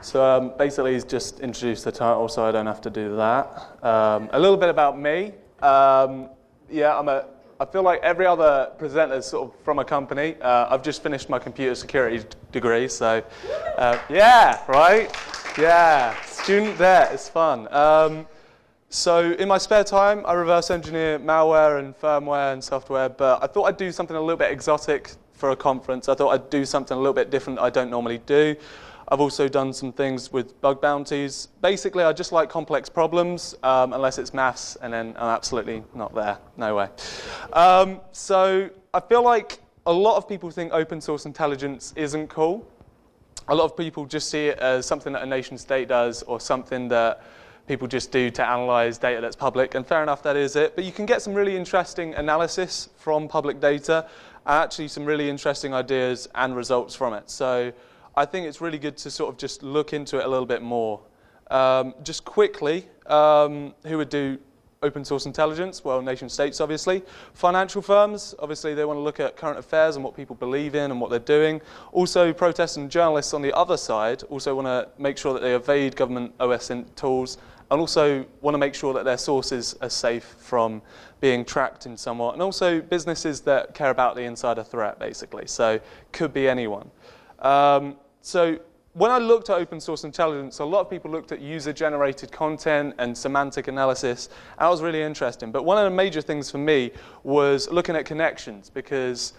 So basically he's just introduced the title so I don't have to do that. A little bit about me. Yeah, I feel like every other presenter is sort of from a company. I've just finished my computer security degree, so yeah, right? Yeah, student debt, it's fun. So in my spare time, I reverse engineer malware and firmware and software, but I thought I'd do something a little bit exotic for a conference. I thought I'd do something a little bit different that I don't normally do. I've also done some things with bug bounties. Basically, I just like complex problems, unless it's maths, and then I'm absolutely not there. No way. So I feel like a lot of people think open source intelligence isn't cool. A lot of people just see it as something that a nation state does or something that people just do to analyze data that's public, and fair enough, that is it. But you can get some really interesting analysis from public data, and actually some really interesting ideas and results from it. So I think it's really good to sort of just look into it a little bit more. Just quickly, who would do open source intelligence? Well, nation states, obviously. Financial firms, obviously, they want to look at current affairs and what people believe in and what they're doing. Also, protesters and journalists on the other side also want to make sure that they evade government OSINT tools, and also want to make sure that their sources are safe from being tracked in somewhat. And also businesses that care about the insider threat, basically. So could be anyone. So when I looked at open source intelligence, a lot of people looked at user-generated content and semantic analysis, and that was really interesting. But one of the major things for me was looking at connections, because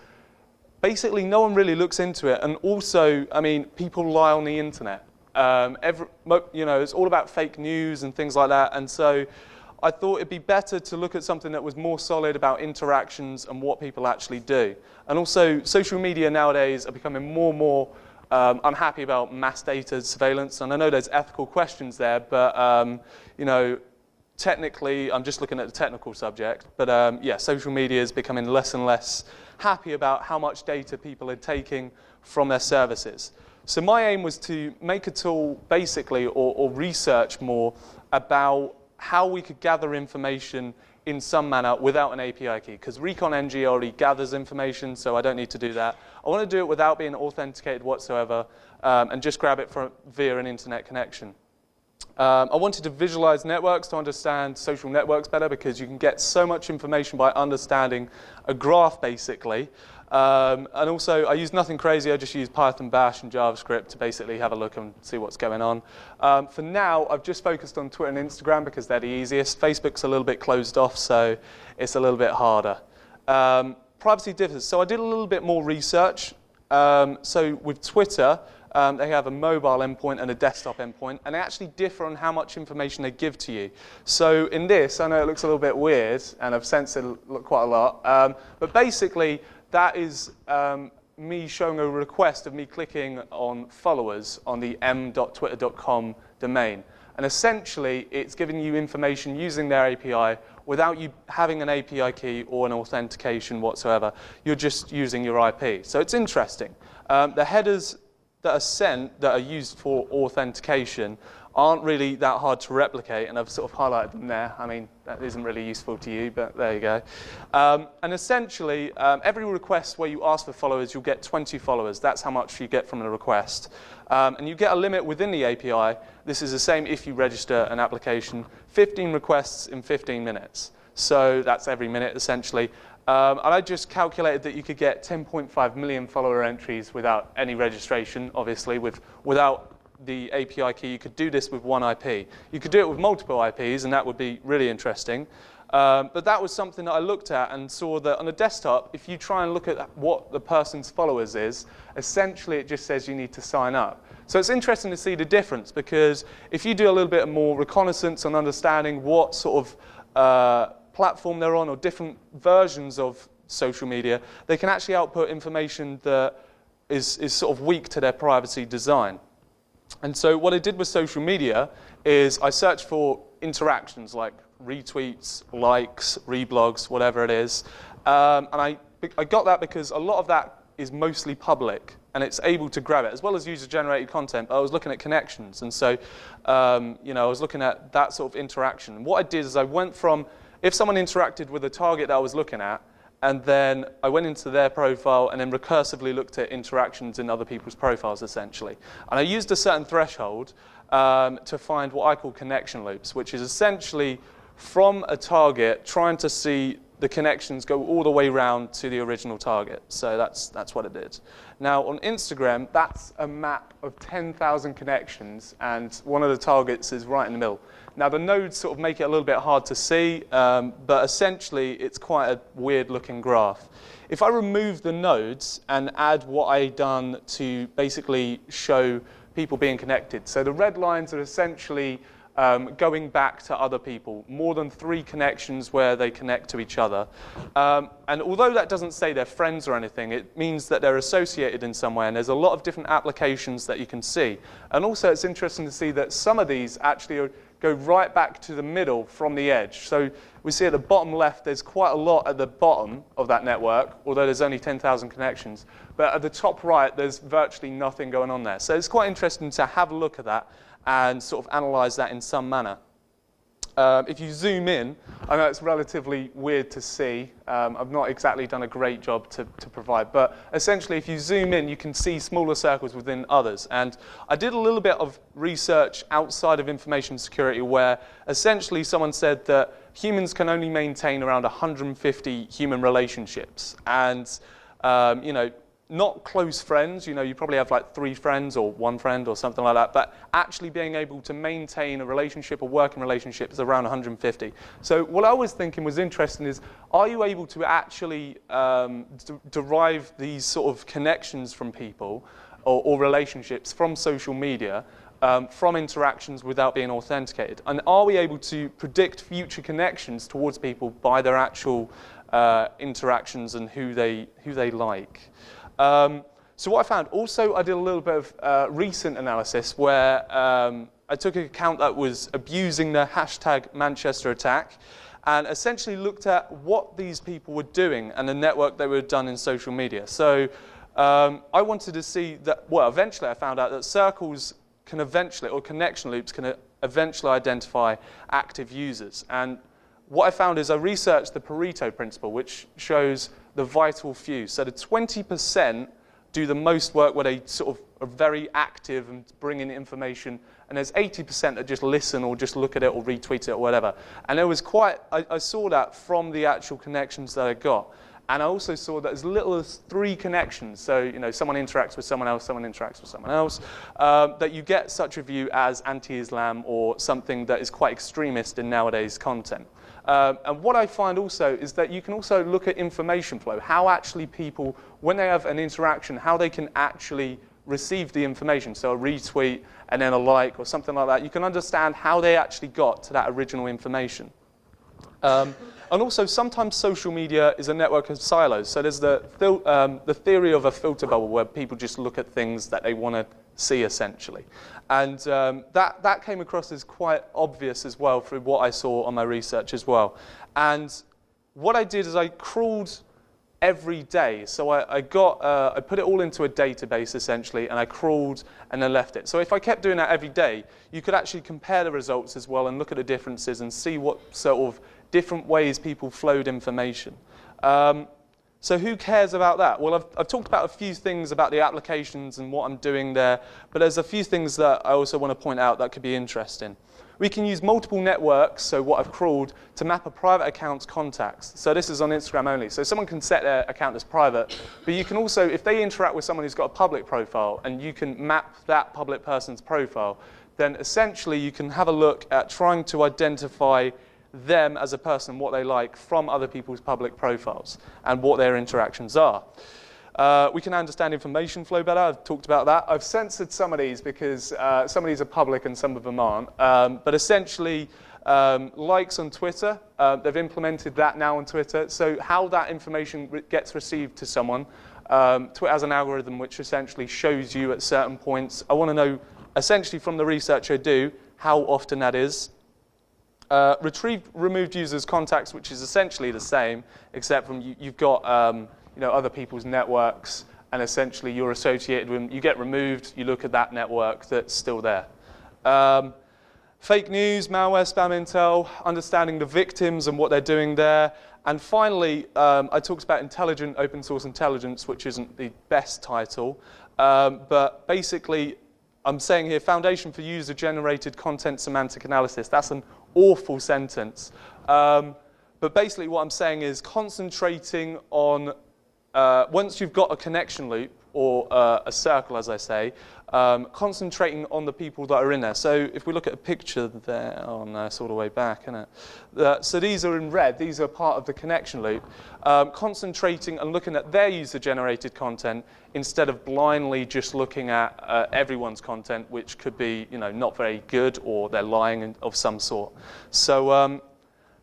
basically no one really looks into it. And also, I mean, people lie on the internet. It's all about fake news and things like that. And so I thought it'd be better to look at something that was more solid about interactions and what people actually do. And also, social media nowadays are becoming more and more unhappy about mass data surveillance. And I know there's ethical questions there, but technically, I'm just looking at the technical subject. But yeah, social media is becoming less and less happy about how much data people are taking from their services. So my aim was to make a tool, basically, or research more about how we could gather information in some manner without an API key, because ReconNG already gathers information, so I don't need to do that. I want to do it without being authenticated whatsoever, and just grab it via an internet connection. I wanted to visualize networks to understand social networks better, because you can get so much information by understanding a graph, basically. And also, I used nothing crazy. I just used Python, Bash, and JavaScript to basically have a look and see what's going on. For now, I've just focused on Twitter and Instagram because they're the easiest. Facebook's a little bit closed off, so it's a little bit harder. Privacy differs. So I did a little bit more research. So with Twitter, they have a mobile endpoint and a desktop endpoint, and they actually differ on how much information they give to you. So in this, I know it looks a little bit weird, and I've censored quite a lot, but basically, that is me showing a request of me clicking on followers on the m.twitter.com domain. And essentially, it's giving you information using their API without you having an API key or an authentication whatsoever. You're just using your IP. So it's interesting. The headers that are sent, that are used for authentication, aren't really that hard to replicate, and I've sort of highlighted them there. I mean, that isn't really useful to you, but there you go. And essentially, every request where you ask for followers, you'll get 20 followers. That's how much you get from the request. And you get a limit within the API. This is the same if you register an application, 15 requests in 15 minutes. So that's every minute, essentially. And I just calculated that you could get 10.5 million follower entries without any registration, obviously, without the API key. You could do this with one IP. You could do it with multiple IPs, and that would be really interesting. But that was something that I looked at and saw that on a desktop, if you try and look at what the person's followers is, essentially it just says you need to sign up. So it's interesting to see the difference, because if you do a little bit more reconnaissance on understanding what sort of platform they're on, or different versions of social media, they can actually output information that is sort of weak to their privacy design. And so what I did with social media is I searched for interactions like retweets, likes, reblogs, whatever it is. And I got that because a lot of that is mostly public, and it's able to grab it, as well as user-generated content. But I was looking at connections, and so I was looking at that sort of interaction. And what I did is I went from, if someone interacted with a target that I was looking at, and then I went into their profile and then recursively looked at interactions in other people's profiles, essentially. And I used a certain threshold to find what I call connection loops, which is essentially from a target trying to see the connections go all the way round to the original target. So that's what it did. Now on Instagram, that's a map of 10,000 connections, and one of the targets is right in the middle. Now the nodes sort of make it a little bit hard to see, but essentially it's quite a weird looking graph. If I remove the nodes and add what I've done to basically show people being connected, so the red lines are essentially going back to other people, more than 3 connections where they connect to each other. And although that doesn't say they're friends or anything, it means that they're associated in some way, and there's a lot of different applications that you can see. And also it's interesting to see that some of these actually go right back to the middle from the edge. So we see at the bottom left, there's quite a lot at the bottom of that network, although there's only 10,000 connections. But at the top right, there's virtually nothing going on there. So it's quite interesting to have a look at that and sort of analyze that in some manner. If you zoom in, I know it's relatively weird to see. I've not exactly done a great job to provide, but essentially if you zoom in, you can see smaller circles within others. And I did a little bit of research outside of information security where essentially someone said that humans can only maintain around 150 human relationships. And you know, not close friends, you know, you probably have like 3 friends or 1 friend or something like that, but actually being able to maintain a relationship, a working relationship, is around 150. So what I was thinking was interesting is, are you able to actually derive these sort of connections from people or relationships from social media, from interactions without being authenticated? And are we able to predict future connections towards people by their actual interactions and who they like? So what I found, also I did a little bit of recent analysis where I took an account that was abusing the hashtag Manchester attack and essentially looked at what these people were doing and the network they were done in social media. So I wanted to see that, well, eventually I found out that circles can eventually, or connection loops can eventually identify active users. And what I found is I researched the Pareto principle, which shows the vital few. So the 20% do the most work where they sort of are very active and bring in information, and there's 80% that just listen or just look at it or retweet it or whatever. And there was I saw that from the actual connections that I got. And I also saw that as little as 3 connections, so you know, someone interacts with someone else interacts with someone else, that you get such a view as anti-Islam or something that is quite extremist in nowadays content. And what I find also is that you can also look at information flow, how actually people, when they have an interaction, how they can actually receive the information. So a retweet and then a like or something like that. You can understand how they actually got to that original information. And also sometimes social media is a network of silos. So there's the theory of a filter bubble where people just look at things that they want to see essentially. And that came across as quite obvious as well through what I saw on my research as well. And what I did is I crawled every day. So I put it all into a database essentially, and I crawled and then left it. So if I kept doing that every day, you could actually compare the results as well and look at the differences and see what sort of different ways people flowed information. So who cares about that? Well, I've talked about a few things about the applications and what I'm doing there, but there's a few things that I also want to point out that could be interesting. We can use multiple networks, so what I've crawled, to map a private account's contacts. So this is on Instagram only. So someone can set their account as private, but you can also, if they interact with someone who's got a public profile and you can map that public person's profile, then essentially you can have a look at trying to identify them as a person, what they like from other people's public profiles and what their interactions are. We can understand information flow better. I've talked about that. I've censored some of these because some of these are public and some of them aren't. But essentially, likes on Twitter, they've implemented that now on Twitter. So how that information gets received to someone, Twitter has an algorithm which essentially shows you at certain points. I want to know, essentially from the research I do, how often that is. Retrieved removed users' contacts, which is essentially the same, except from you've got other people's networks, and essentially you're associated with them. You get removed, you look at that network that's still there. Fake news, malware, spam intel, understanding the victims and what they're doing there, And finally, I talked about intelligent open source intelligence, which isn't the best title, but basically I'm saying here, foundation for user-generated content semantic analysis. That's an awful sentence. But basically what I'm saying is concentrating on, once you've got a connection loop, or a circle, as I say, concentrating on the people that are in there. So if we look at a picture there, oh no, it's all the way back, isn't it? So these are in red, these are part of the connection loop. Concentrating and looking at their user-generated content instead of blindly just looking at everyone's content, which could be, not very good, or they're lying of some sort. So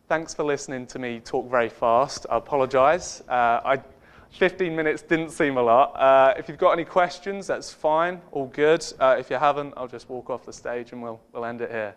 thanks for listening to me talk very fast. I apologize. 15 minutes didn't seem a lot. If you've got any questions, that's fine, all good. If you haven't, I'll just walk off the stage and we'll end it here.